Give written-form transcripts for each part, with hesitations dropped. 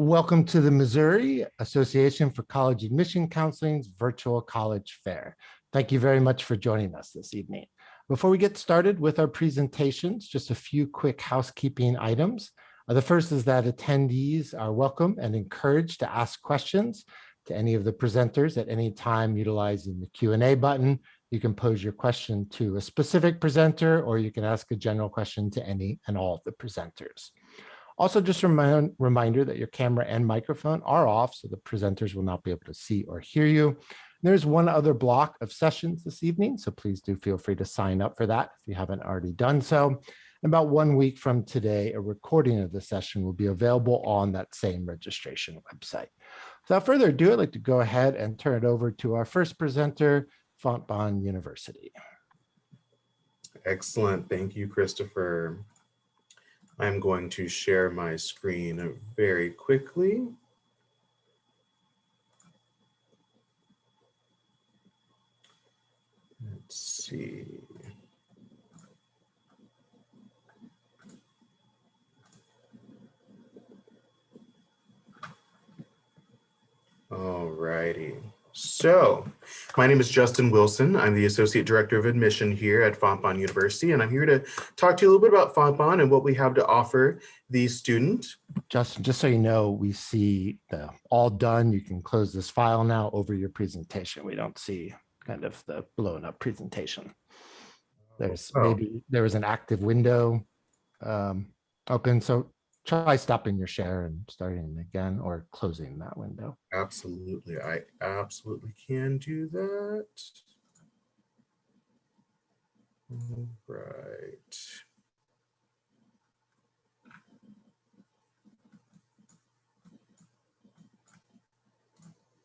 Welcome to the Missouri Association for College Admission Counseling's virtual college fair. Thank you very much for joining us this evening. Before we get started with our presentations, just a few quick housekeeping items. The first is that attendees are welcome and encouraged to ask questions to any of the presenters at any time utilizing the Q&A button. You can pose your question to a specific presenter, or you can ask a general question to any and all of the presenters. Also, just a reminder that your camera and microphone are off, so the presenters will not be able to see or hear you. There's one other block of sessions this evening, so please do feel free to sign up for that if you haven't already done so. And about 1 week from today, a recording of the session will be available on that same registration website. Without further ado, I'd like to go ahead and turn it over to our first presenter, Fontbonne University. Excellent. Thank you, Christopher. I'm going to share my screen very quickly. Let's see. All righty. So, my name is Justin Wilson. I'm the Associate Director of Admission here at Fontbonne University, and I'm here to talk to you a little bit about Fontbonne and what we have to offer the student. Justin, just so you know, we see the all done. You can close this file now over your presentation. We don't see kind of the blown up presentation. Maybe there was an active window open, so try stopping your share and starting again or closing that window. Absolutely. I absolutely can do that. All right.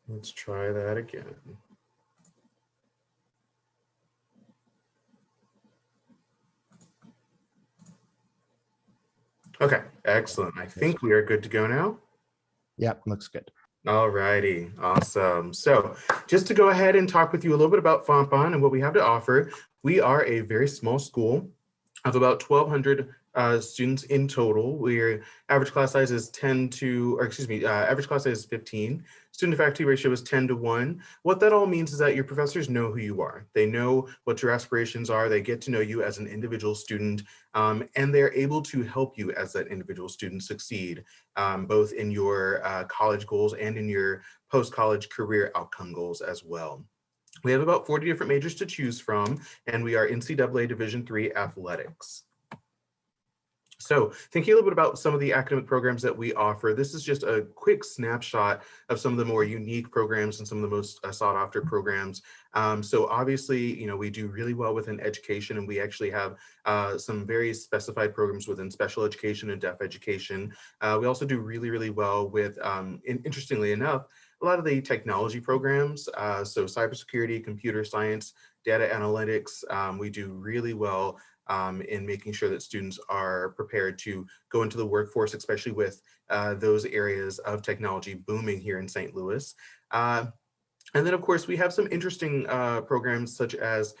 Let's try that again. Okay, excellent. I think we are good to go now. Yep, looks good. All righty, awesome. So just to go ahead and talk with you a little bit about Fontbonne and what we have to offer, we are a very small school of about 1,200 students in total. Average class size is average class size is 15. Student to faculty ratio is 10 to 1. What that all means is that your professors know who you are. They know what your aspirations are. They get to know you as an individual student, and they're able to help you as that individual student succeed, both in your college goals and in your post-college career outcome goals as well. We have about 40 different majors to choose from, and we are NCAA Division III athletics. So thinking a little bit about some of the academic programs that we offer, this is just a quick snapshot of some of the more unique programs and some of the most sought after programs. So obviously, you know, we do really well within education, and we actually have some very specified programs within special education and deaf education. We also do really, really well with, interestingly enough, a lot of the technology programs, so cybersecurity, computer science, data analytics. We do really well in making sure that students are prepared to go into the workforce, especially with those areas of technology booming here in St. Louis. And then, of course, we have some interesting programs such as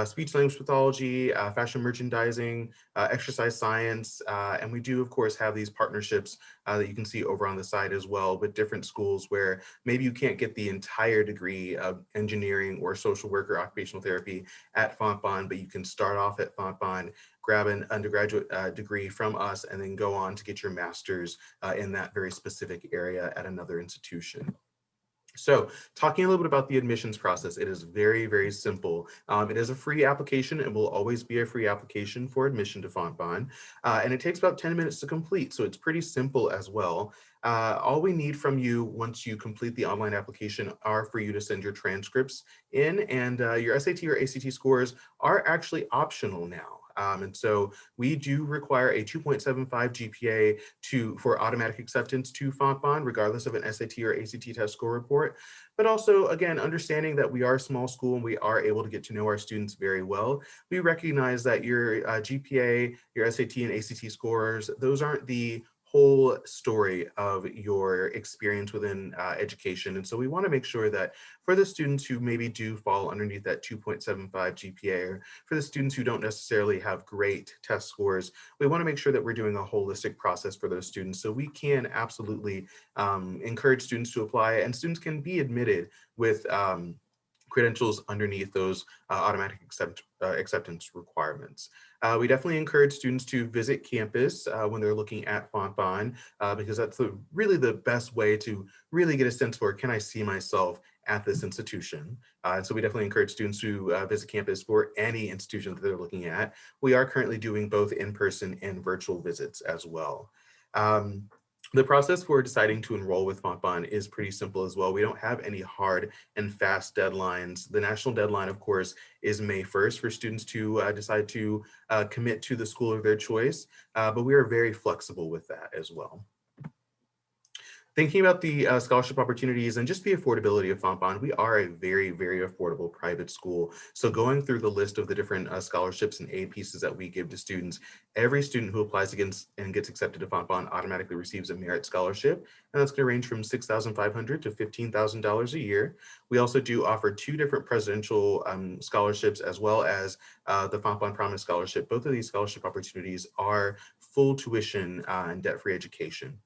speech language pathology, fashion merchandising, exercise science, and we do, of course, have these partnerships that you can see over on the side as well with different schools where maybe you can't get the entire degree of engineering or social work or occupational therapy at Fontbonne, but you can start off at Fontbonne, grab an undergraduate degree from us, and then go on to get your master's in that very specific area at another institution. So talking a little bit about the admissions process, it is very, very simple. It is a free application. It will always be a free application for admission to Fontbonne. And it takes about 10 minutes to complete. So it's pretty simple as well. All we need from you once you complete the online application are for you to send your transcripts in, and your SAT or ACT scores are actually optional now. And so we do require a 2.75 GPA for automatic acceptance to Fontbonne, regardless of an SAT or ACT test score report. But also, again, understanding that we are a small school and we are able to get to know our students very well, we recognize that your GPA, your SAT and ACT scores, those aren't the whole story of your experience within education. And so we want to make sure that for the students who maybe do fall underneath that 2.75 GPA, or for the students who don't necessarily have great test scores, we want to make sure that we're doing a holistic process for those students. So we can absolutely encourage students to apply, and students can be admitted with credentials underneath those automatic acceptance requirements. We definitely encourage students to visit campus when they're looking at Fontbonne, because that's really the best way to really get a sense for, can I see myself at this institution? And so we definitely encourage students to visit campus for any institution that they're looking at. We are currently doing both in-person and virtual visits as well. The process for deciding to enroll with Fontbonne is pretty simple as well. We don't have any hard and fast deadlines. The national deadline, of course, is May 1st for students to decide to commit to the school of their choice, but we are very flexible with that as well. Thinking about the scholarship opportunities and just the affordability of Fontbonne, we are a very, very affordable private school. So going through the list of the different scholarships and aid pieces that we give to students, every student who applies against and gets accepted to Fontbonne automatically receives a merit scholarship, and that's going to range from $6,500 to $15,000 a year. We also do offer 2 different presidential scholarships, as well as the Fontbonne Promise Scholarship. Both of these scholarship opportunities are full tuition and debt-free education.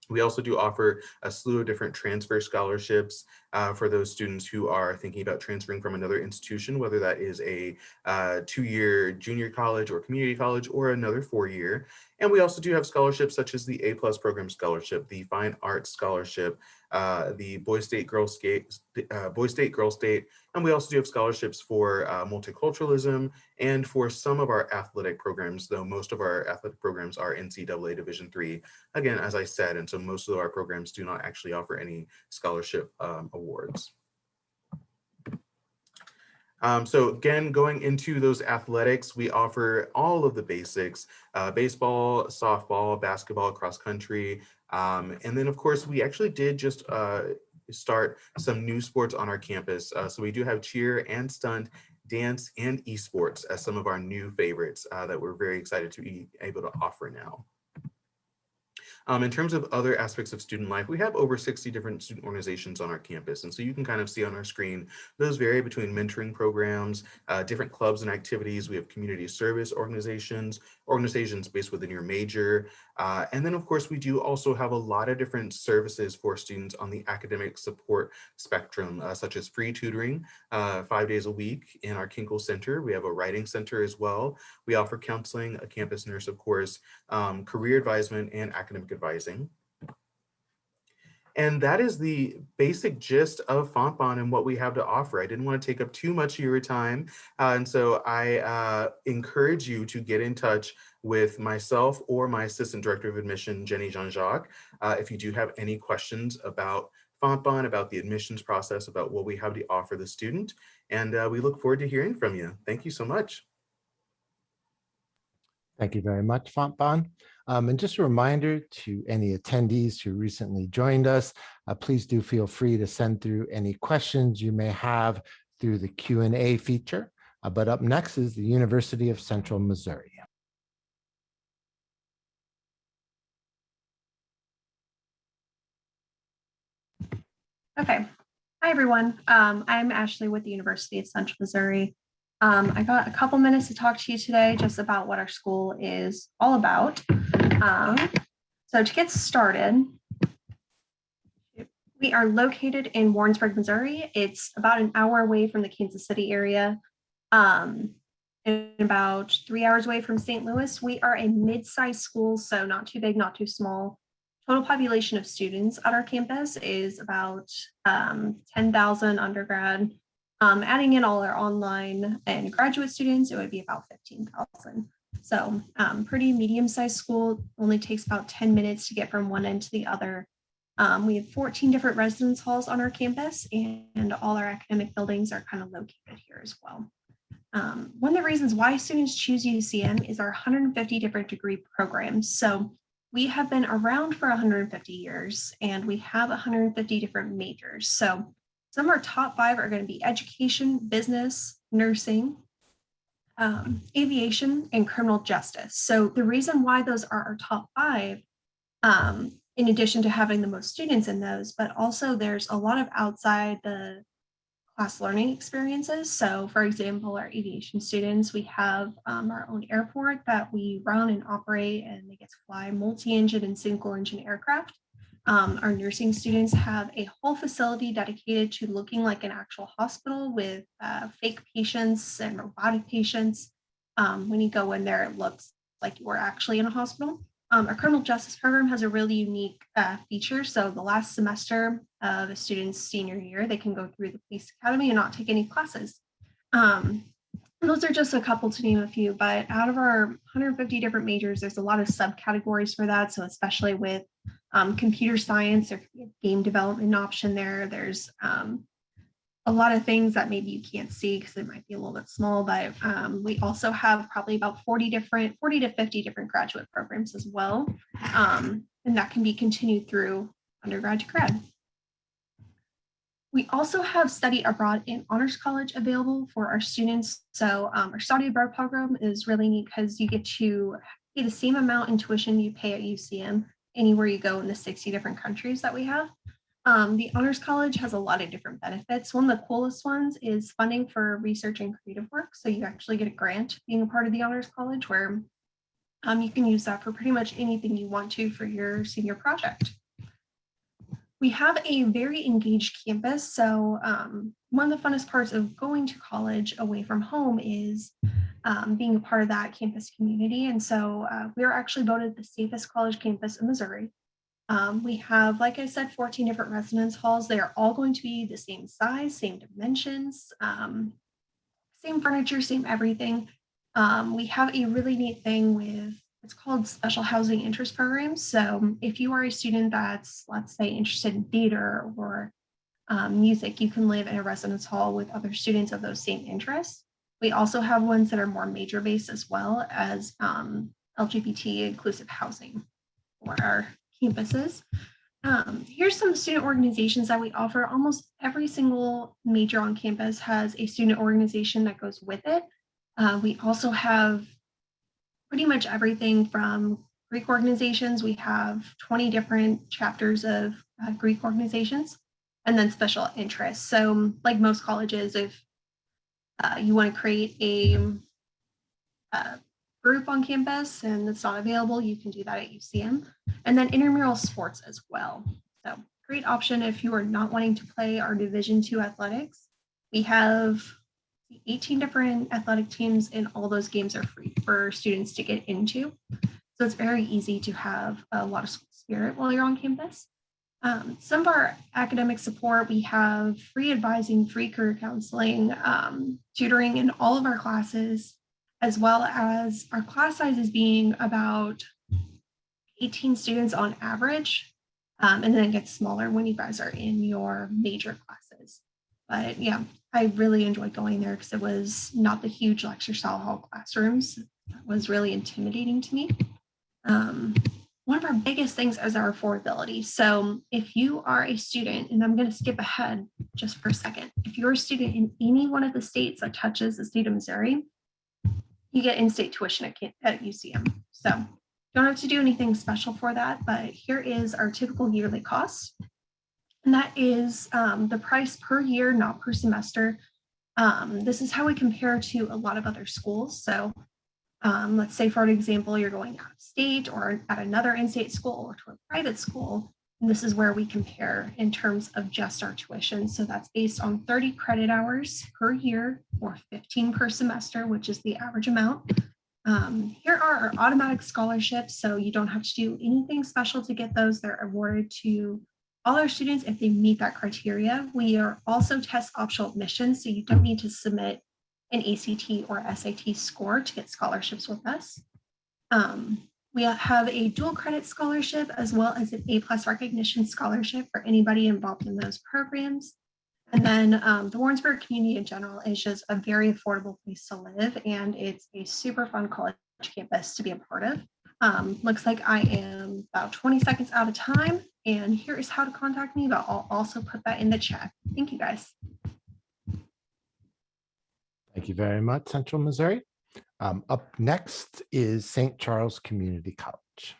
We also do offer a slew of different transfer scholarships for those students who are thinking about transferring from another institution, whether that is a 2-year junior college or community college, or another 4-year. And we also do have scholarships such as the A+ Program Scholarship, the Fine Arts Scholarship, the Boys State, Girls State, and we also do have scholarships for multiculturalism and for some of our athletic programs, though most of our athletic programs are NCAA Division III, again, as I said, and so most of our programs do not actually offer any scholarship awards. So again, going into those athletics, we offer all of the basics, baseball, softball, basketball, cross country. And then of course, we actually did just start some new sports on our campus. So we do have cheer and stunt, dance, and esports as some of our new favorites that we're very excited to be able to offer now. In terms of other aspects of student life, we have over 60 different student organizations on our campus. And so you can kind of see on our screen, those vary between mentoring programs, different clubs and activities. We have community service organizations based within your major. And then of course, we do also have a lot of different services for students on the academic support spectrum, such as free tutoring 5 days a week in our Kinkle Center. We have a writing center as well. We offer counseling, a campus nurse, of course, career advisement, and academic advising. And that is the basic gist of Fontbonne and what we have to offer. I didn't want to take up too much of your time. And so I encourage you to get in touch with myself or my Assistant Director of Admission, Jenny Jean-Jacques, if you do have any questions about Fontbonne, about the admissions process, about what we have to offer the student. And we look forward to hearing from you. Thank you so much. Thank you very much, Fontbonne. And just a reminder to any attendees who recently joined us, please do feel free to send through any questions you may have through the Q&A feature. But up next is the University of Central Missouri. Okay. Hi, everyone. I'm Ashley with the University of Central Missouri. I got a couple minutes to talk to you today just about what our school is all about. So to get started, we are located in Warrensburg, Missouri. It's about an hour away from the Kansas City area, and about 3 hours away from St. Louis. We are a mid-sized school, so not too big, not too small. Total population of students at our campus is about 10,000 undergrad. Adding in all our online and graduate students, it would be about 15,000. So pretty medium-sized school, only takes about 10 minutes to get from one end to the other. We have 14 different residence halls on our campus, and all our academic buildings are kind of located here as well. One of the reasons why students choose UCM is our 150 different degree programs. So we have been around for 150 years, and we have 150 different majors. So some of our top 5 are going to be education, business, nursing, aviation, and criminal justice. So the reason why those are our top 5 in addition to having the most students in those, but also there's a lot of outside the class learning experiences. So for example, our aviation students, we have our own airport that we run and operate, and they get to fly multi-engine and single engine aircraft. Our nursing students have a whole facility dedicated to looking like an actual hospital with fake patients and robotic patients. When you go in there, it looks like you are actually in a hospital. Our criminal justice program has a really unique feature. So the last semester of a student's senior year, they can go through the police academy and not take any classes. Those are just a couple to name a few, but out of our 150 different majors, there's a lot of subcategories for that. So especially with computer science, there could be a game development option there. There's a lot of things that maybe you can't see because it might be a little bit small, but we also have probably about 40 to 50 different graduate programs as well. And that can be continued through undergrad to grad. We also have study abroad and honors college available for our students. So our study abroad program is really neat because you get to pay the same amount in tuition you pay at UCM anywhere you go in the 60 different countries that we have. The Honors College has a lot of different benefits. One of the coolest ones is funding for research and creative work. So you actually get a grant being a part of the Honors College where you can use that for pretty much anything you want to for your senior project. We have a very engaged campus. So one of the funnest parts of going to college away from home is being a part of that campus community. And so we are actually voted the safest college campus in Missouri. We have, like I said, 14 different residence halls. They are all going to be the same size, same dimensions, same furniture, same everything. We have a really neat thing with, it's called special housing interest programs. So if you are a student that's, let's say, interested in theater or music, you can live in a residence hall with other students of those same interests. We also have ones that are more major based as well as LGBT inclusive housing for our campuses. Here's some student organizations that we offer. Almost every single major on campus has a student organization that goes with it. We also have pretty much everything from Greek organizations. We have 20 different chapters of Greek organizations, and then special interests. So like most colleges, if you want to create a group on campus and it's not available, you can do that at UCM. And then intramural sports as well. So great option if you are not wanting to play our Division II athletics. We have 18 different athletic teams and all those games are free for students to get into. So it's very easy to have a lot of school spirit while you're on campus. Some of our academic support, we have free advising, free career counseling, tutoring in all of our classes, as well as our class sizes being about 18 students on average, and then it gets smaller when you guys are in your major classes. But yeah, I really enjoyed going there because it was not the huge lecture style hall classrooms. That was really intimidating to me. One of our biggest things is our affordability. So if you are a student, and I'm going to skip ahead just for a second, if you're a student in any one of the states that touches the state of Missouri, you get in-state tuition at UCM. So you don't have to do anything special for that, but here is our typical yearly cost. And that is the price per year, not per semester. This is how we compare to a lot of other schools. So let's say, for an example, you're going out of state or at another in-state school or to a private school. And this is where we compare in terms of just our tuition. So that's based on 30 credit hours per year or 15 per semester, which is the average amount. Here are our automatic scholarships. So you don't have to do anything special to get those. They're awarded to all our students if they meet that criteria. We are also test optional admissions, so you don't need to submit an ACT or SAT score to get scholarships with us. We have a dual credit scholarship as well as an A+ recognition scholarship for anybody involved in those programs. And then the Warrensburg community in general is just a very affordable place to live, and it's a super fun college campus to be a part of. Looks like I am about 20 seconds out of time, and here is how to contact me, but I'll also put that in the chat. Thank you, guys. Thank you very much, Central Missouri. Up next is St. Charles Community College.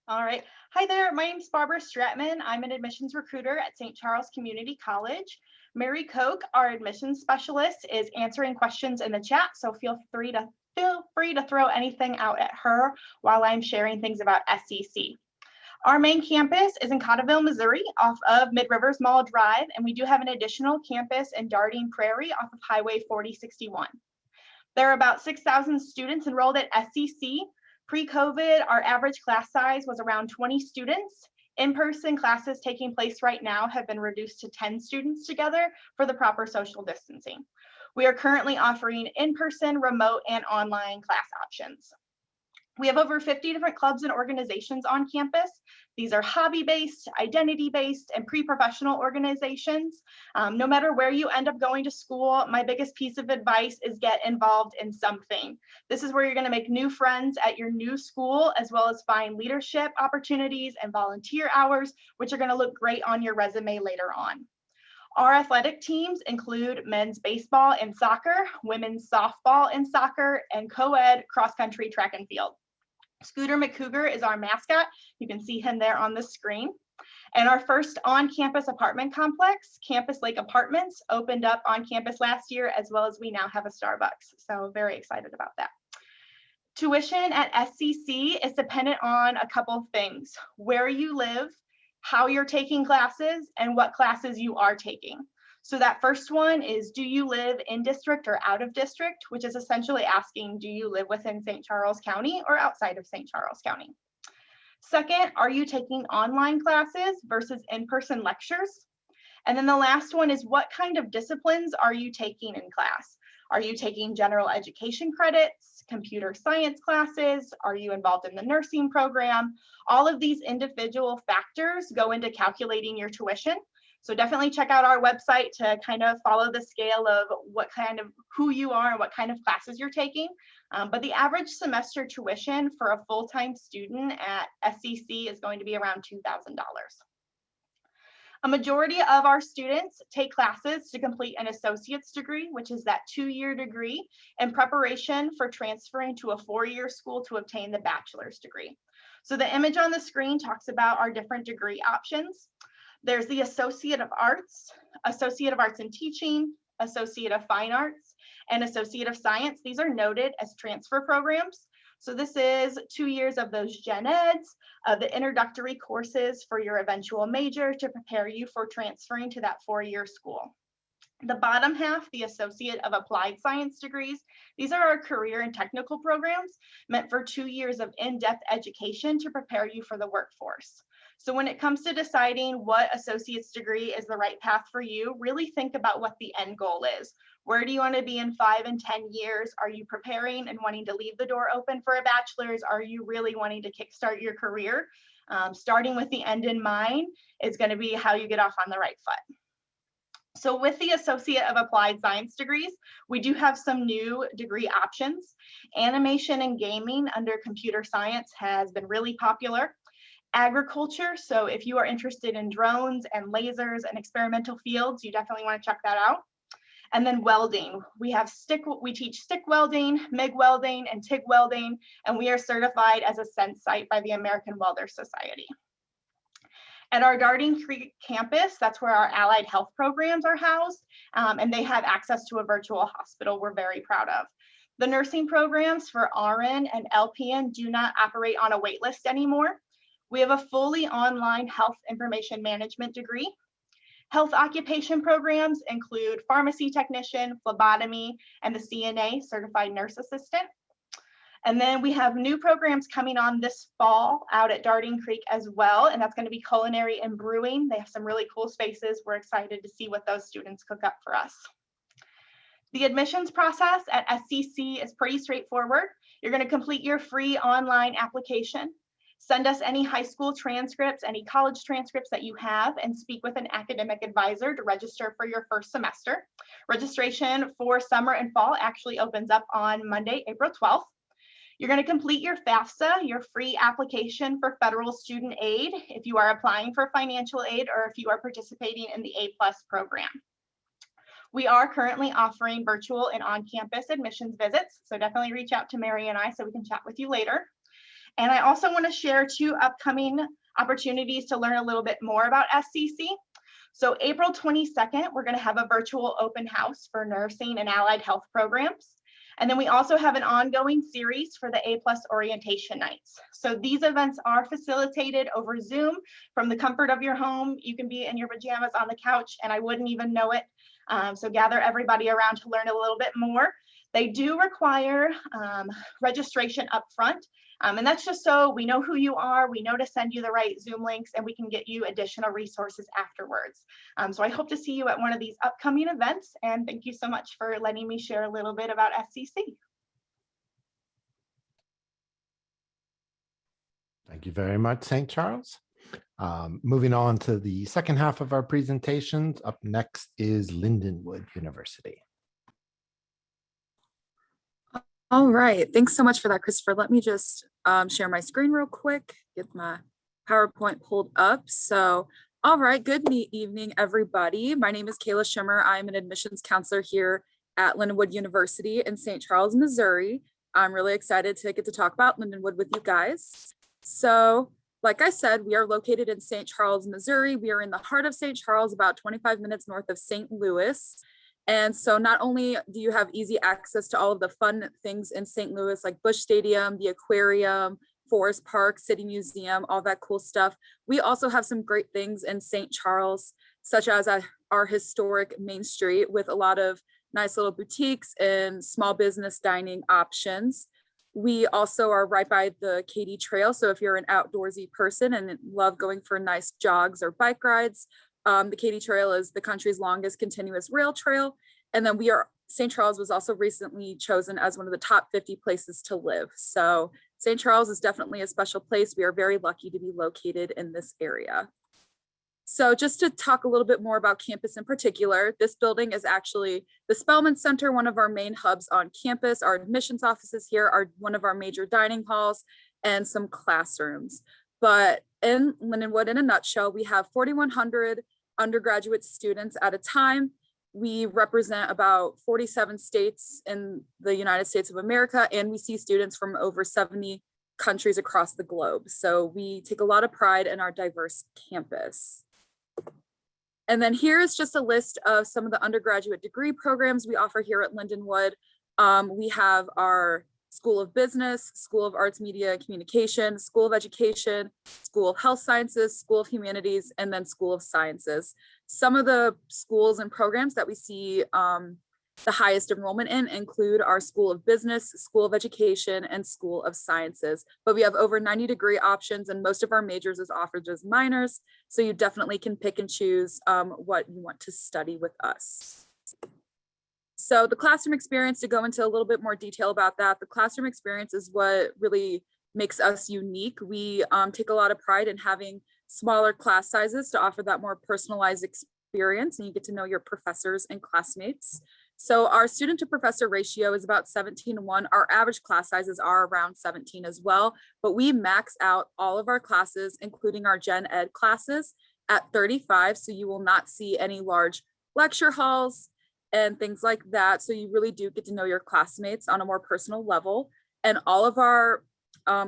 All right. Hi there. My name is Barbara Stratman. I'm an admissions recruiter at St. Charles Community College. Mary Koch, our admissions specialist, is answering questions in the chat, so feel free to throw anything out at her while I'm sharing things about SCC. Our main campus is in Cotterville, Missouri, off of Mid Rivers Mall Drive, and we do have an additional campus in Dardine Prairie off of Highway 4061. There are about 6,000 students enrolled at SCC. Pre-COVID, our average class size was around 20 students. In-person classes taking place right now have been reduced to 10 students together for the proper social distancing. We are currently offering in-person, remote, and online class options. We have over 50 different clubs and organizations on campus. These are hobby-based, identity-based, and pre-professional organizations. No matter where you end up going to school, my biggest piece of advice is get involved in something. This is where you're gonna make new friends at your new school, as well as find leadership opportunities and volunteer hours, which are gonna look great on your resume later on. Our athletic teams include men's baseball and soccer, women's softball and soccer, and co-ed cross-country track and field. Scooter McCougar is our mascot. You can see him there on the screen. And our first on-campus apartment complex, Campus Lake Apartments, opened up on campus last year, as well as we now have a Starbucks. So very excited about that. Tuition at SCC is dependent on a couple of things: where you live, how you're taking classes, and what classes you are taking. So that first one is, do you live in district or out of district, which is essentially asking, do you live within St. Charles County or outside of St. Charles County? Second, are you taking online classes versus in-person lectures? And then the last one is, what kind of disciplines are you taking in class? Are you taking general education credits, computer science classes? Are you involved in the nursing program? All of these individual factors go into calculating your tuition. So definitely check out our website to kind of follow the scale of who you are and what kind of classes you're taking. But the average semester tuition for a full-time student at SCC is going to be around $2,000. A majority of our students take classes to complete an associate's degree, which is that 2-year degree, in preparation for transferring to a 4-year school to obtain the bachelor's degree. So the image on the screen talks about our different degree options. There's the Associate of Arts in Teaching, Associate of Fine Arts, and Associate of Science. These are noted as transfer programs. So this is 2 years of those gen eds, the introductory courses for your eventual major to prepare you for transferring to that 4-year school. The bottom half, the Associate of Applied Science degrees, these are our career and technical programs meant for 2 years of in-depth education to prepare you for the workforce. So when it comes to deciding what associate's degree is the right path for you, really think about what the end goal is. Where do you want to be in 5 and 10 years? Are you preparing and wanting to leave the door open for a bachelor's? Are you really wanting to kickstart your career? Starting with the end in mind is going to be how you get off on the right foot. So with the Associate of Applied Science degrees, we do have some new degree options. Animation and gaming under computer science has been really popular. Agriculture, so if you are interested in drones and lasers and experimental fields, you definitely want to check that out. And then welding, we teach stick welding, MIG welding, and TIG welding, and we are certified as a Sense Site by the American Welder Society. At our Dardine Creek campus, that's where our allied health programs are housed, and they have access to a virtual hospital we're very proud of. The nursing programs for RN and LPN do not operate on a wait list anymore. We have a fully online health information management degree. Health occupation programs include pharmacy technician, phlebotomy, and the CNA, certified nurse assistant. And then we have new programs coming on this fall out at Dardine Creek as well, and that's going to be culinary and brewing. They have some really cool spaces. We're excited to see what those students cook up for us. The admissions process at SCC is pretty straightforward. You're going to complete your free online application. Send us any high school transcripts, any college transcripts that you have, and speak with an academic advisor to register for your first semester. Registration for summer and fall actually opens up on Monday, April 12th. You're going to complete your FAFSA, your free application for federal student aid, if you are applying for financial aid or if you are participating in the A+ program. We are currently offering virtual and on-campus admissions visits, so definitely reach out to Mary and I so we can chat with you later. And I also want to share 2 upcoming opportunities to learn a little bit more about SCC. So April 22nd, we're going to have a virtual open house for nursing and allied health programs. And then we also have an ongoing series for the A+ orientation nights. So these events are facilitated over Zoom from the comfort of your home. You can be in your pajamas on the couch and I wouldn't even know it. So gather everybody around to learn a little bit more. They do require registration up front. And that's just so we know who you are, we know to send you the right Zoom links, and we can get you additional resources afterwards. So I hope to see you at one of these upcoming events, and thank you so much for letting me share a little bit about SCC. Thank you very much, St. Charles. Moving on to the second half of our presentations, up next is Lindenwood University. All right, thanks so much for that, Christopher. Let me just share my screen real quick, get my PowerPoint pulled up. So, all right, good evening, everybody. My name is Kayla Schimmer. I'm an admissions counselor here at Lindenwood University in St. Charles, Missouri. I'm really excited to get to talk about Lindenwood with you guys. So, like I said, we are located in St. Charles, Missouri. We are in the heart of St. Charles, about 25 minutes north of St. Louis. And so not only do you have easy access to all of the fun things in St. Louis, like Busch Stadium, the aquarium, Forest Park, City Museum, all that cool stuff, we also have some great things in St. Charles, such as our historic Main Street with a lot of nice little boutiques and small business dining options. We also are right by the Katy Trail. So if you're an outdoorsy person and love going for nice jogs or bike rides, the Katy Trail is the country's longest continuous rail trail. And then St. Charles was also recently chosen as one of the top 50 places to live. So St. Charles is definitely a special place. We are very lucky to be located in this area. So just to talk a little bit more about campus in particular, this building is actually the Spelman Center, one of our main hubs on campus. Our admissions offices here are one of our major dining halls and some classrooms. But in Lindenwood, in a nutshell, we have 4,100 undergraduate students at a time. We represent about 47 states in the United States of America, and we see students from over 70 countries across the globe. So we take a lot of pride in our diverse campus. And then here is just a list of some of the undergraduate degree programs we offer here at Lindenwood. We have our School of Business, School of Arts, Media, and Communication, School of Education, School of Health Sciences, School of Humanities, and then School of Sciences. Some of the schools and programs that we see the highest enrollment in include our School of Business, School of Education, and School of Sciences. But we have over 90 degree options, and most of our majors is offered as minors. So you definitely can pick and choose what you want to study with us. So the classroom experience, to go into a little bit more detail about that, the classroom experience is what really makes us unique. We take a lot of pride in having smaller class sizes to offer that more personalized experience, and you get to know your professors and classmates. So our student to professor ratio is about 17:1. Our average class sizes are around 17 as well, but we max out all of our classes, including our gen ed classes, at 35. So you will not see any large lecture halls and things like that. So you really do get to know your classmates on a more personal level. And all of our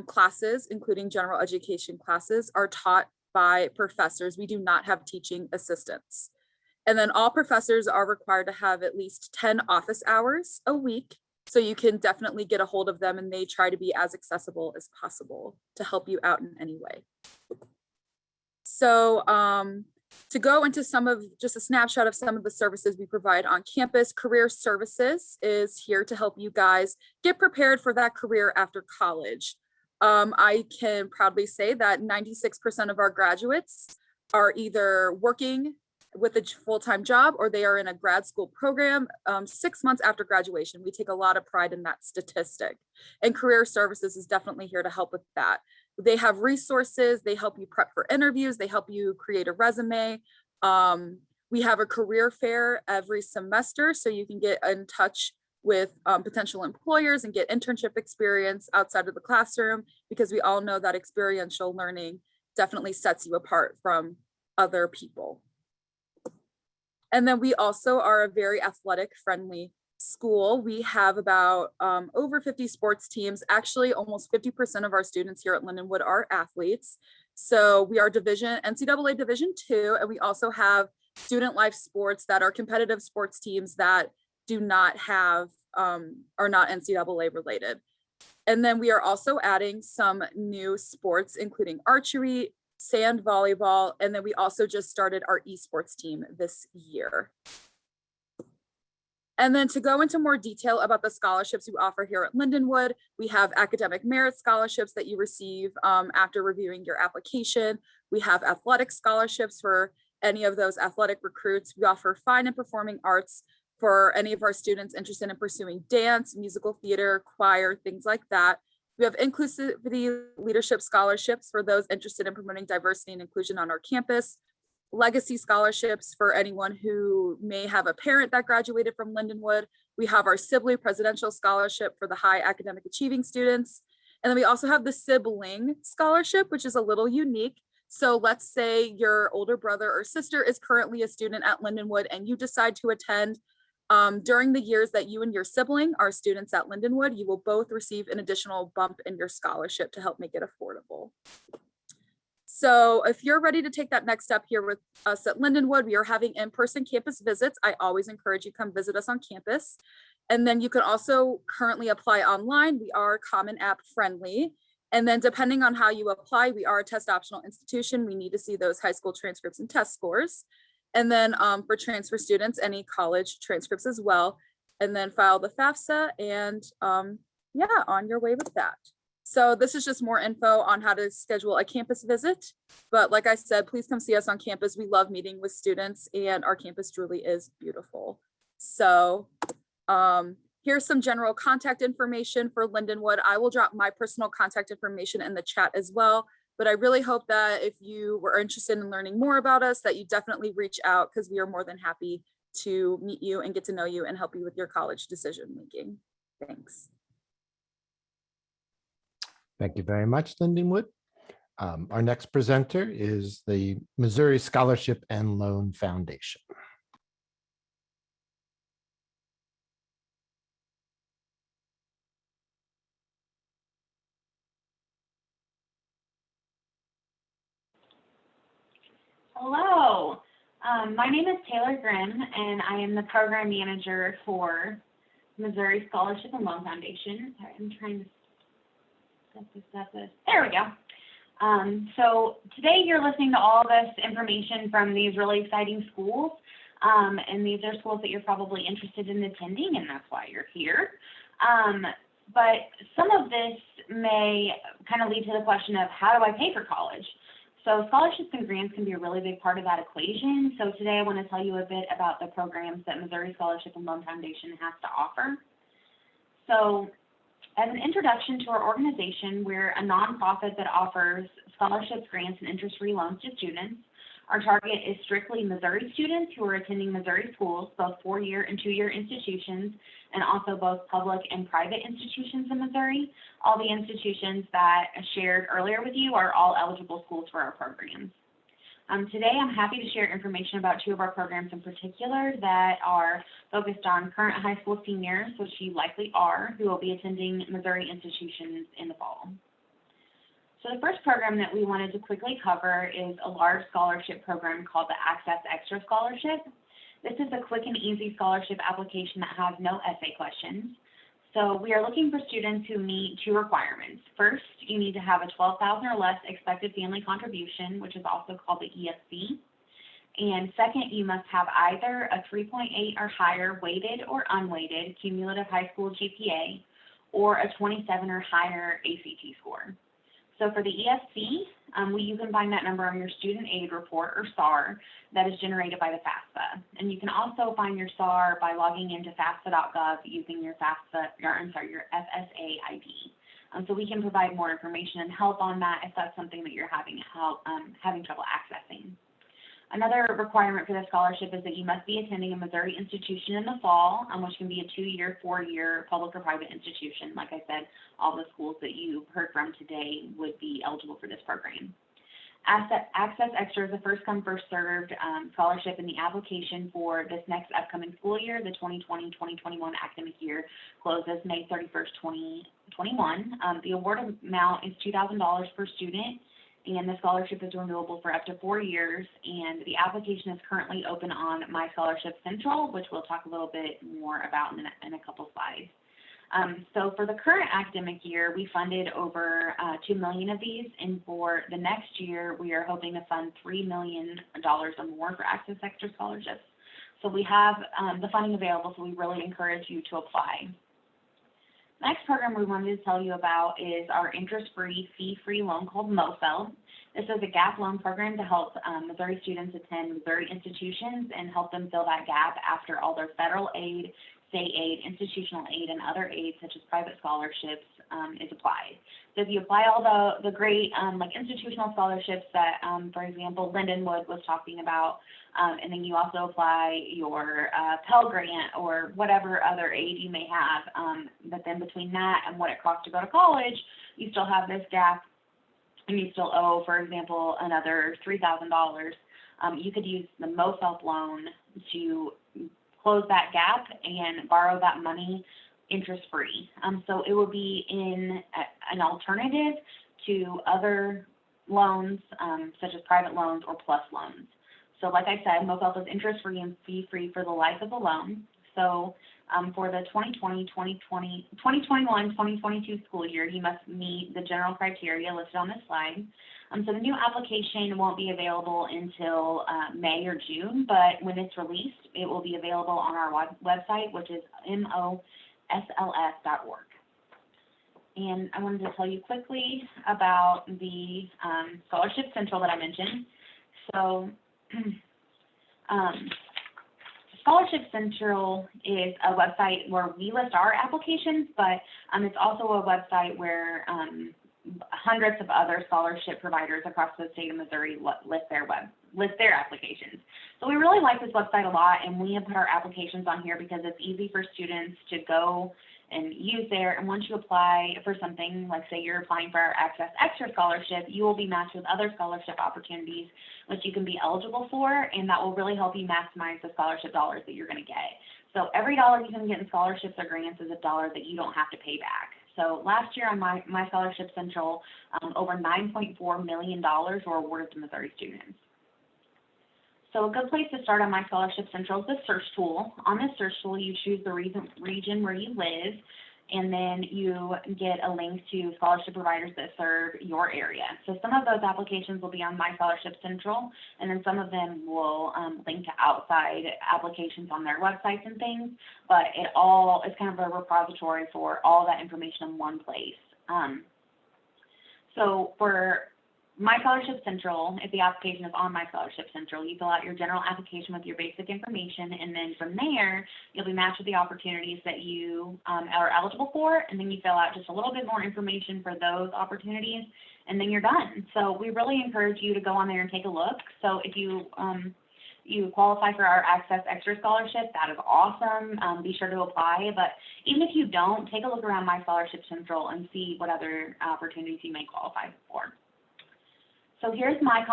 classes, including general education classes, are taught by professors. We do not have teaching assistants. And then all professors are required to have at least 10 office hours a week. So you can definitely get a hold of them, and they try to be as accessible as possible to help you out in any way. So to go into just a snapshot of some of the services we provide on campus, Career Services is here to help you guys get prepared for that career after college. I can proudly say that 96% of our graduates are either working with a full-time job or they are in a grad school program 6 months after graduation. We take a lot of pride in that statistic, and Career Services is definitely here to help with that. They have resources, they help you prep for interviews, they help you create a resume. We have a career fair every semester, so you can get in touch with potential employers and get internship experience outside of the classroom, because we all know that experiential learning definitely sets you apart from other people. And then we also are a very athletic friendly school, we have about over 50 sports teams. Actually, almost 50% of our students here at Lindenwood are athletes. So we are NCAA Division II, and we also have student life sports that are competitive sports teams that do not have, are not NCAA related. And then we are also adding some new sports, including archery, sand volleyball, and then we also just started our esports team this year. And then to go into more detail about the scholarships we offer here at Lindenwood, we have academic merit scholarships that you receive after reviewing your application. We have athletic scholarships for any of those athletic recruits. We offer fine and performing arts for any of our students interested in pursuing dance, musical theater, choir, things like that. We have inclusivity leadership scholarships for those interested in promoting diversity and inclusion on our campus. Legacy scholarships for anyone who may have a parent that graduated from Lindenwood. We have our Sibling Presidential Scholarship for the high academic achieving students. And then we also have the Sibling Scholarship, which is a little unique. So let's say your older brother or sister is currently a student at Lindenwood and you decide to attend during the years that you and your sibling are students at Lindenwood, you will both receive an additional bump in your scholarship to help make it affordable. So if you're ready to take that next step here with us at Lindenwood, we are having in-person campus visits. I always encourage you to come visit us on campus. And then you can also currently apply online. We are Common App friendly. And then depending on how you apply, we are a test optional institution. We need to see those high school transcripts and test scores. And then for transfer students, any college transcripts as well. And then file the FAFSA and yeah, on your way with that. So this is just more info on how to schedule a campus visit. But like I said, please come see us on campus. We love meeting with students and our campus truly is beautiful. So here's some general contact information for Lindenwood. I will drop my personal contact information in the chat as well. But I really hope that if you were interested in learning more about us, that you definitely reach out because we are more than happy to meet you and get to know you and help you with your college decision making. Thanks. Thank you very much, Lindenwood. Our next presenter is the Missouri Scholarship and Loan Foundation. Hello, my name is Taylor Grimm, and I am the program manager for Missouri Scholarship and Loan Foundation. Sorry, I'm trying to set this. There we go. So today you're listening to all this information from these really exciting schools, and these are schools that you're probably interested in attending, and that's why you're here. But some of this may kind of lead to the question of how do I pay for college? So scholarships and grants can be a really big part of that equation. So today I want to tell you a bit about the programs that Missouri Scholarship and Loan Foundation has to offer. So as an introduction to our organization, we're a nonprofit that offers scholarships, grants, and interest-free loans to students. Our target is strictly Missouri students who are attending Missouri schools, both 4-year and 2-year institutions, and also both public and private institutions in Missouri. All the institutions that I shared earlier with you are all eligible schools for our programs. Today, I'm happy to share information about 2 of our programs in particular that are focused on current high school seniors, which you likely are, who will be attending Missouri institutions in the fall. So the first program that we wanted to quickly cover is a large scholarship program called the Access Extra Scholarship. This is a quick and easy scholarship application that has no essay questions. So we are looking for students who meet 2 requirements. First, you need to have a $12,000 or less expected family contribution, which is also called the EFC. And second, you must have either a 3.8 or higher weighted or unweighted cumulative high school GPA or a 27 or higher ACT score. So for the EFC, you can find that number on your student aid report or SAR that is generated by the FAFSA. And you can also find your SAR by logging into FAFSA.gov using your your FSA ID. So we can provide more information and help on that if that's something that you're having trouble accessing. Another requirement for the scholarship is that you must be attending a Missouri institution in the fall, which can be a 2-year, 4-year public or private institution. Like I said, all the schools that you've heard from today would be eligible for this program. Access Extra is a first come, first served scholarship, and the application for this next upcoming school year, the 2020-2021 academic year, closes May 31st, 2021. The award amount is $2,000 per student, and the scholarship is renewable for up to 4 years. And the application is currently open on My Scholarship Central, which we'll talk a little bit more about in a couple slides. So for the current academic year, we funded over 2 million of these, and for the next year, we are hoping to fund $3 million or more for Access Extra scholarships. So we have the funding available, so we really encourage you to apply. Next program we wanted to tell you about is our interest-free, fee-free loan called MOFEL. This is a gap loan program to help Missouri students attend Missouri institutions and help them fill that gap after all their federal aid, state aid, institutional aid, and other aid such as private scholarships is applied. So if you apply all the great like institutional scholarships that, for example, Lindenwood was talking about, and then you also apply your Pell Grant or whatever other aid you may have, but then between that and what it costs to go to college, you still have this gap, and you still owe, for example, another $3,000. You could use the MOFEL loan to close that gap and borrow that money interest-free. So it will be in an alternative to other loans, such as private loans or plus loans. So like I said, MOFEL is interest-free and fee-free for the life of the loan. So for the 2021-2022 school year, you must meet the general criteria listed on this slide. So the new application won't be available until May or June, but when it's released, it will be available on our website, which is MOSLS.org. And I wanted to tell you quickly about the Scholarship Central that I mentioned. So Scholarship Central is a website where we list our applications, but it's also a website where hundreds of other scholarship providers across the state of Missouri list their applications. So we really like this website a lot, and we have put our applications on here because it's easy for students to go and use there. And once you apply for something, like say you're applying for our Access Extra scholarship, you will be matched with other scholarship opportunities which you can be eligible for, and that will really help you maximize the scholarship dollars that you're going to get. So every dollar you can get in scholarships or grants is a dollar that you don't have to pay back. So last year on my Scholarship Central, over $9.4 million were awarded to Missouri students. So a good place to start on My Scholarship Central is the search tool. On this search tool, you choose the region where you live, and then you get a link to scholarship providers that serve your area. So some of those applications will be on My Scholarship Central, and then some of them will link to outside applications on their websites and things, but it all is kind of a repository for all that information in one place. So for My Scholarship Central, if the application is on My Scholarship Central, you fill out your general application with your basic information, and then from there, you'll be matched with the opportunities that you are eligible for, and then you fill out just a little bit more information for those opportunities, and then you're done. So we really encourage you to go on there and take a look. So if you qualify for our Access Extra scholarship, that is awesome. Be sure to apply, but even if you don't, take a look around My Scholarship Central and see what other opportunities you may qualify for. So here's my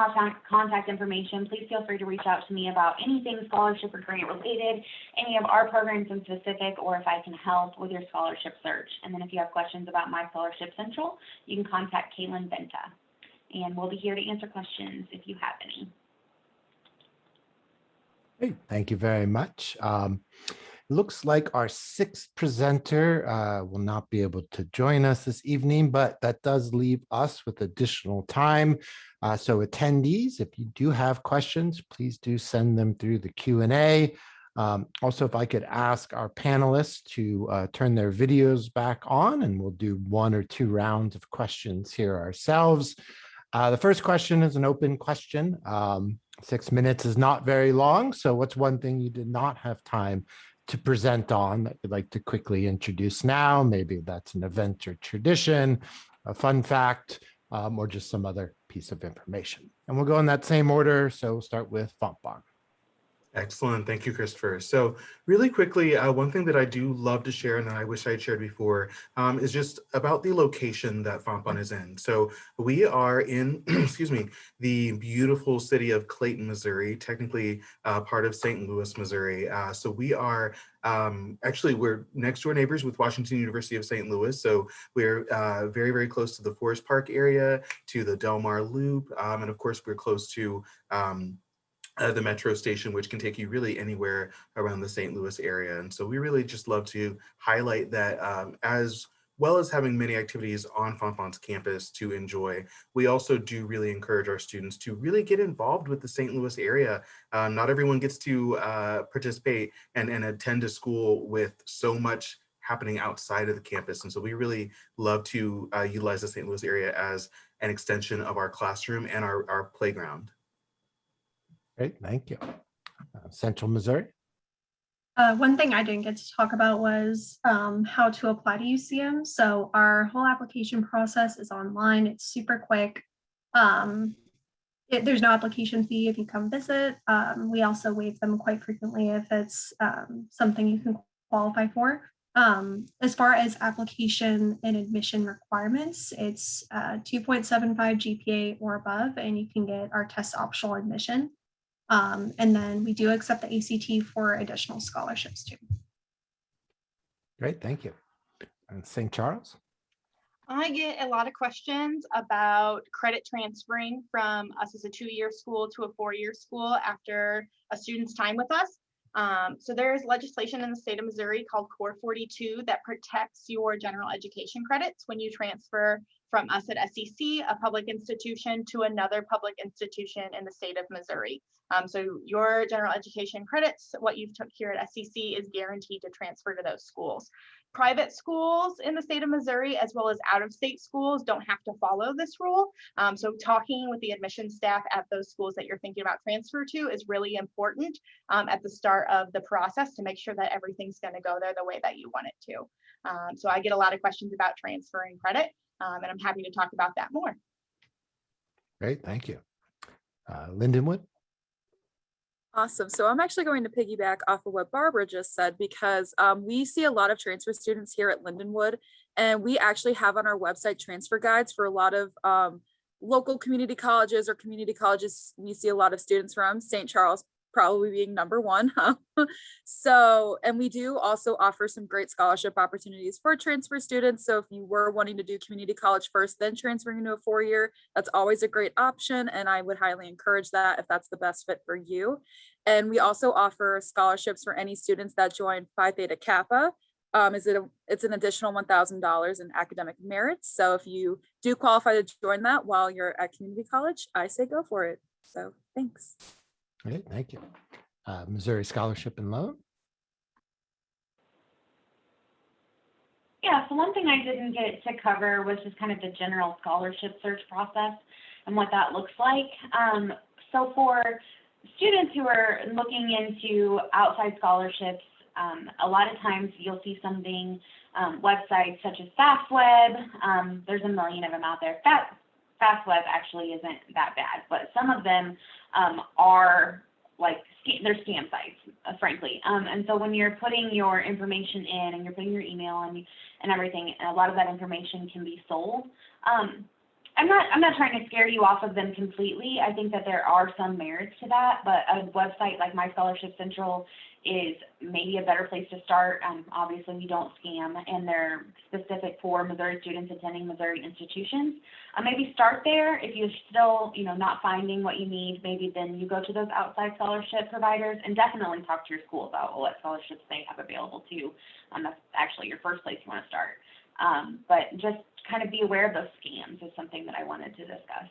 contact information. Please feel free to reach out to me about anything scholarship or grant related, any of our programs in specific, or if I can help with your scholarship search. And then if you have questions about My Scholarship Central, you can contact Kaylin Benta, and we'll be here to answer questions if you have any. Great, thank you very much. It looks like our sixth presenter will not be able to join us this evening, but that does leave us with additional time. So attendees, if you do have questions, please do send them through the Q&A. Also, if I could ask our panelists to turn their videos back on, and we'll do 1 or 2 rounds of questions here ourselves. The first question is an open question. 6 minutes is not very long, so what's one thing you did not have time to present on that you'd like to quickly introduce now? Maybe that's an event or tradition, a fun fact, or just some other piece of information. And we'll go in that same order, so we'll start with Fontbonne. Excellent. Thank you, Christopher. So really quickly, one thing that I do love to share and that I wish I had shared before is just about the location that Fontbonne is in. So we are in, excuse me, the beautiful city of Clayton, Missouri, technically part of St. Louis, Missouri. So we are actually, we're next door neighbors with Washington University of St. Louis. So we're very, very close to the Forest Park area, to the Del Mar Loop. And of course, we're close to the metro station, which can take you really anywhere around the St. Louis area. And so we really just love to highlight that as well as having many activities on Fontbonne's campus to enjoy, we also do really encourage our students to really get involved with the St. Louis area. Not everyone gets to participate and attend a school with so much happening outside of the campus. And so we really love to utilize the St. Louis area as an extension of our classroom and our playground. Great, thank you. Central Missouri. One thing I didn't get to talk about was how to apply to UCM. So our whole application process is online. It's super quick. There's no application fee if you come visit. We also waive them quite frequently if it's something you can qualify for. As far as application and admission requirements, it's 2.75 GPA or above, and you can get our test optional admission. And then we do accept the ACT for additional scholarships too. Great, thank you. And St. Charles. I get a lot of questions about credit transferring from us as a 2-year school to a 4-year school after a student's time with us. So there's legislation in the state of Missouri called Core 42 that protects your general education credits when you transfer from us at SEC, a public institution, to another public institution in the state of Missouri. So your general education credits, what you've took here at SEC, is guaranteed to transfer to those schools. Private schools in the state of Missouri, as well as out-of-state schools, don't have to follow this rule. So talking with the admissions staff at those schools that you're thinking about transfer to is really important at the start of the process to make sure that everything's going to go there the way that you want it to. So I get a lot of questions about transferring credit, and I'm happy to talk about that more. Great, thank you. Lindenwood. Awesome. So I'm actually going to piggyback off of what Barbara just said, because we see a lot of transfer students here at Lindenwood, and we actually have on our website transfer guides for a lot of local community colleges or community colleges we see a lot of students from, St. Charles probably being number one. So, and we do also offer some great scholarship opportunities for transfer students. So if you were wanting to do community college first, then transferring into a 4-year, that's always a great option. And I would highly encourage that if that's the best fit for you. And we also offer scholarships for any students that join Phi Theta Kappa. It's an additional $1,000 in academic merits. So if you do qualify to join that while you're at community college, I say go for it. So thanks. Great, thank you. Missouri Scholarship and Loan. Yeah, so one thing I didn't get to cover was just kind of the general scholarship search process and what that looks like. So for students who are looking into outside scholarships, a lot of times you'll see something, websites such as FastWeb. There's a million of them out there. FastWeb actually isn't that bad, but some of them are like they're scam sites, frankly. And so when you're putting your information in and you're putting your email and everything, a lot of that information can be sold. I'm not trying to scare you off of them completely. I think that there are some merits to that, but a website like My Scholarship Central is maybe a better place to start. Obviously, we don't scam, and they're specific for Missouri students attending Missouri institutions. Maybe start there. If you're still, not finding what you need, maybe then you go to those outside scholarship providers, and definitely talk to your school about what scholarships they have available too. That's actually your first place you want to start. But just kind of be aware of those scams is something that I wanted to discuss.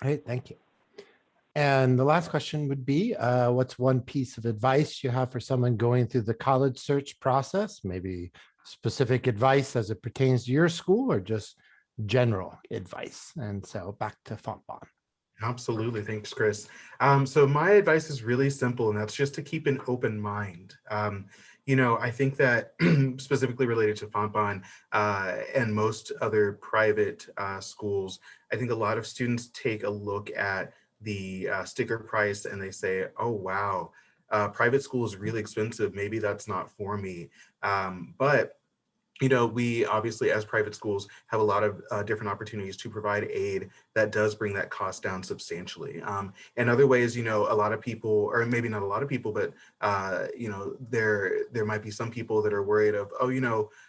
Great, thank you. And the last question would be, what's one piece of advice you have for someone going through the college search process? Maybe specific advice as it pertains to your school, or just general advice? And so back to Fontbonne. Absolutely. Thanks, Chris. So my advice is really simple, and that's just to keep an open mind. I think that specifically related to Fontbonne and most other private schools, I think a lot of students take a look at the sticker price and they say, oh, wow, private school is really expensive. Maybe that's not for me. But we obviously, as private schools, have a lot of different opportunities to provide aid that does bring that cost down substantially. And other ways, a lot of people, or maybe not a lot of people, but there might be some people that are worried of,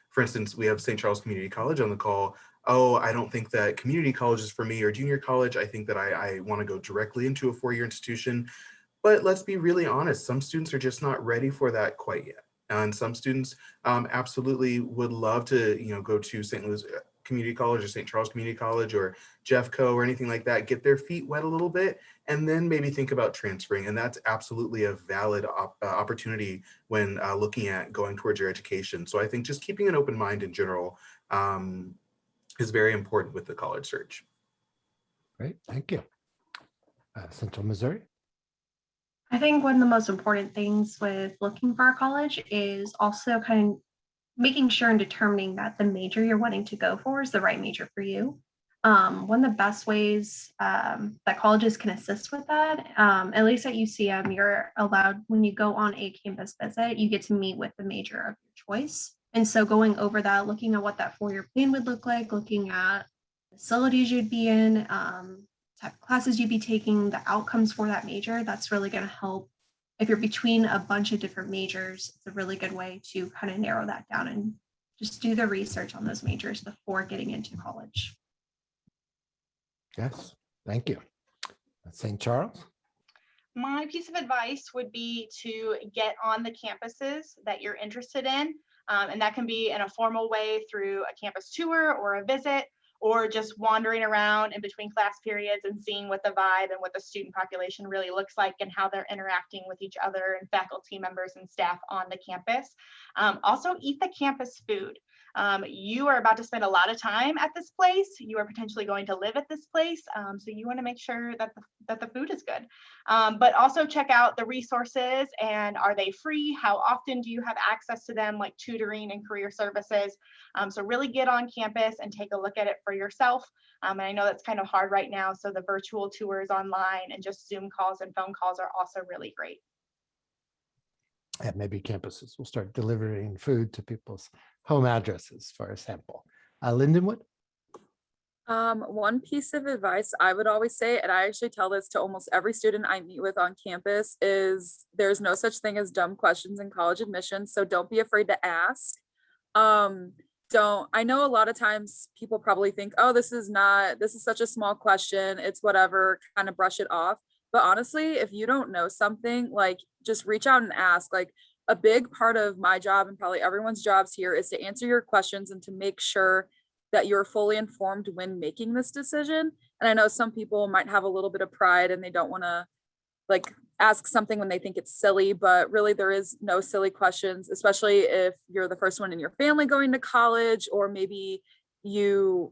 for instance, we have St. Charles Community College on the call. Oh, I don't think that community college is for me, or junior college. I think that I want to go directly into a four-year institution. But let's be really honest, some students are just not ready for that quite yet. And some students absolutely would love to, go to St. Louis Community College or St. Charles Community College or Jeffco or anything like that, get their feet wet a little bit, and then maybe think about transferring. And that's absolutely a valid opportunity when looking at going towards your education. So I think just keeping an open mind in general is very important with the college search. Great, thank you. Central Missouri. I think one of the most important things with looking for a college is also kind of making sure and determining that the major you're wanting to go for is the right major for you. One of the best ways that colleges can assist with that, at least at UCM, you're allowed, when you go on a campus visit, you get to meet with the major of your choice. And so going over that, looking at what that four-year plan would look like, looking at facilities you'd be in, type of classes you'd be taking, the outcomes for that major, that's really going to help. If you're between a bunch of different majors, it's a really good way to kind of narrow that down and just do the research on those majors before getting into college. Yes, thank you. St. Charles. My piece of advice would be to get on the campuses that you're interested in. And that can be in a formal way through a campus tour or a visit, or just wandering around in between class periods and seeing what the vibe and what the student population really looks like and how they're interacting with each other and faculty members and staff on the campus. Also, eat the campus food. You are about to spend a lot of time at this place. You are potentially going to live at this place. So you want to make sure that the food is good. But also check out the resources, and are they free? How often do you have access to them, like tutoring and career services? So really get on campus and take a look at it for yourself. And I know that's kind of hard right now. So the virtual tours online and just Zoom calls and phone calls are also really great. And maybe campuses will start delivering food to people's home addresses for a sample. Lindenwood. One piece of advice I would always say, and I actually tell this to almost every student I meet with on campus, is there's no such thing as dumb questions in college admissions. So don't be afraid to ask. I know a lot of times people probably think, oh, this is such a small question, it's whatever, kind of brush it off. But honestly, if you don't know something, like, just reach out and ask. Like, a big part of my job and probably everyone's jobs here is to answer your questions and to make sure that you're fully informed when making this decision. And I know some people might have a little bit of pride and they don't want to like ask something when they think it's silly, but really there is no silly questions, especially if you're the first one in your family going to college, or maybe you're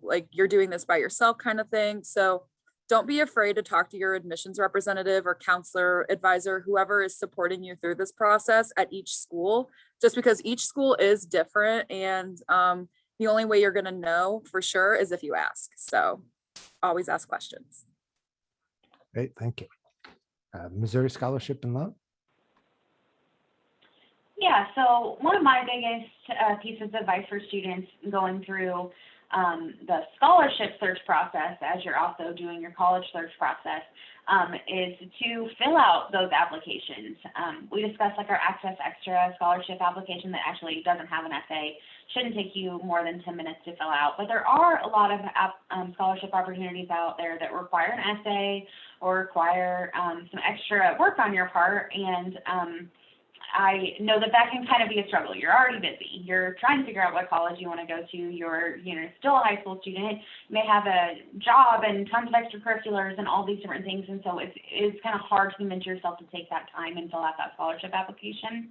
doing this by yourself kind of thing. So don't be afraid to talk to your admissions representative or counselor, advisor, whoever is supporting you through this process at each school, just because each school is different. And the only way you're going to know for sure is if you ask. So always ask questions. Great, thank you. Missouri Scholarship and Loan. Yeah, so one of my biggest pieces of advice for students going through the scholarship search process, as you're also doing your college search process, is to fill out those applications. We discussed like our Access Extra scholarship application that actually doesn't have an essay. Shouldn't take you more than 10 minutes to fill out, but there are a lot of scholarship opportunities out there that require an essay or require some extra work on your part, and I know that can kind of be a struggle. You're already busy. You're trying to figure out what college you want to go to. You're still a high school student. You may have a job and tons of extracurriculars and all these different things. And so it's kind of hard to convince yourself to take that time and fill out that scholarship application.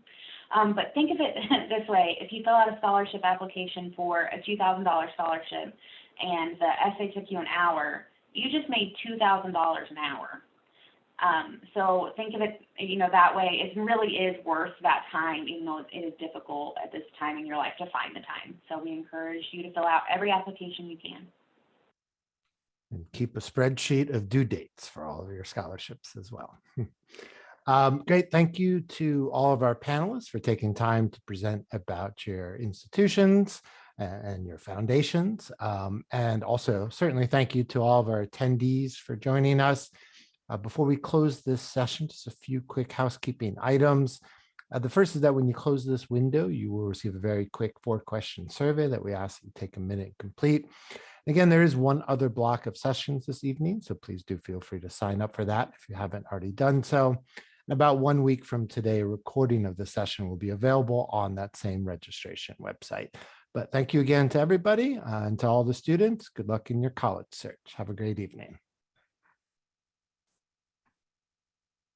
But think of it this way. If you fill out a scholarship application for a $2,000 scholarship and the essay took you an hour, you just made $2,000 an hour. So think of it, that way. It really is worth that time, even though it is difficult at this time in your life to find the time. So we encourage you to fill out every application you can. And keep a spreadsheet of due dates for all of your scholarships as well. Great. Thank you to all of our panelists for taking time to present about your institutions and your foundations. And also certainly thank you to all of our attendees for joining us. Before we close this session, just a few quick housekeeping items. The first is that when you close this window, you will receive a very quick 4-question survey that we ask you to take a minute and complete. Again, there is one other block of sessions this evening, so please do feel free to sign up for that if you haven't already done so. And about 1 week from today, a recording of the session will be available on that same registration website. But thank you again to everybody and to all the students. Good luck in your college search. Have a great evening.